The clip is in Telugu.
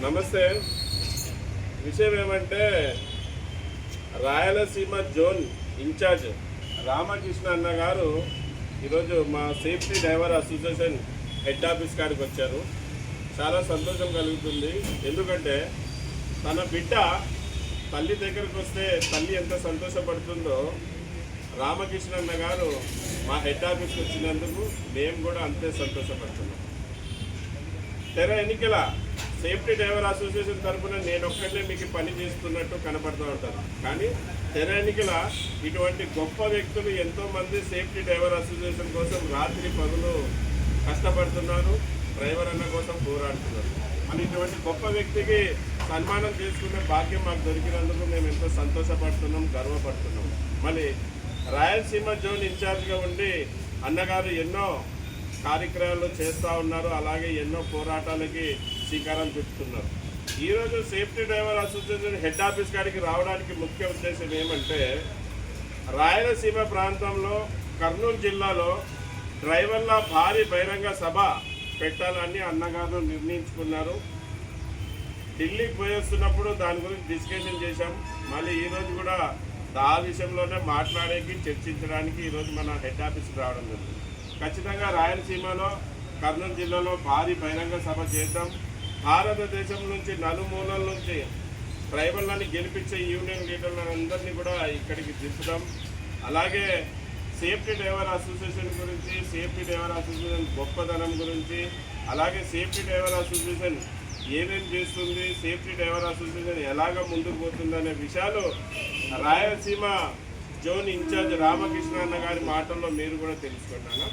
నమస్తే. విషయం ఏమంటే రాయలసీమ జోన్ ఇన్ఛార్జ్ రామకృష్ణ అన్న గారు ఈరోజు మా safety driver association head office కాడికి వచ్చారు. చాలా సంతోషం కలుగుతుంది. ఎందుకంటే తన బిడ్డ తల్లి దగ్గరకు వస్తే తల్లి ఎంత సంతోషపడుతుందో రామకృష్ణ అన్న గారు మా హెడ్ ఆఫీస్కి వచ్చినందుకు మేము కూడా అంతే సంతోషపడుతున్నాం. తెర ఎన్నికల సేఫ్టీ డ్రైవర్ అసోసియేషన్ తరఫున నేను ఒక్కడే మీకు పని చేస్తున్నట్టు కనపడుతూ ఉంటాను. కానీ తెర ఎన్నికల ఇటువంటి గొప్ప వ్యక్తులు ఎంతోమంది సేఫ్టీ డ్రైవర్ అసోసియేషన్ కోసం రాత్రి పగులు కష్టపడుతున్నారు, డ్రైవర్ అన్న కోసం పోరాడుతున్నారు. మన ఇటువంటి గొప్ప వ్యక్తికి సన్మానం చేసుకునే భాగ్యం మాకు దొరికినందుకు మేము ఎంతో సంతోషపడుతున్నాం, గర్వపడుతున్నాం. మళ్ళీ రాయలసీమ జోన్ ఇన్ఛార్జ్గా ఉండి అన్నగారు ఎన్నో కార్యక్రమాలు చేస్తూ ఉన్నారు. అలాగే ఎన్నో పోరాటాలకి శ్రీకారం చుట్టుతున్నారు. ఈరోజు safety driver association head office కాడికి రావడానికి ముఖ్య ఉద్దేశం ఏమంటే రాయలసీమ ప్రాంతంలో కర్నూలు జిల్లాలో డ్రైవర్ల భారీ బహిరంగ సభ పెట్టాలని అన్నగారు నిర్ణయించుకున్నారు. ఢిల్లీకి పోయేస్తున్నప్పుడు దాని గురించి డిస్కషన్ చేశాం. మళ్ళీ ఈరోజు కూడా ఆ విషయంలోనే మాట్లాడేకి చర్చించడానికి ఈరోజు మన హెడ్ ఆఫీస్కి రావడం జరిగింది. ఖచ్చితంగా రాయలసీమలో కర్నూలు జిల్లాలో భారీ బహిరంగ సభ చేద్దాం. భారతదేశం నుంచి నలుమూలల నుంచి ట్రైబల్లని గెలిపించే యూనియన్ లీడర్లందరినీ కూడా ఇక్కడికి దింపుదాం. అలాగే సేఫ్టీ డ్రైవర్ అసోసియేషన్ గురించి, సేఫ్టీ డ్రైవర్ అసోసియేషన్ గొప్పదనం గురించి, అలాగే సేఫ్టీ డ్రైవర్ అసోసియేషన్ ఏమేం చేస్తుంది, సేఫ్టీ డ్రైవర్ అసోసియేషన్ ఎలాగ ముందుకు పోతుందనే విషయాలు రాయలసీమ జోన్ ఇన్ఛార్జ్ రామకృష్ణ అన్న గారి మాటల్లో మీరు కూడా తెలుసుకున్నాను.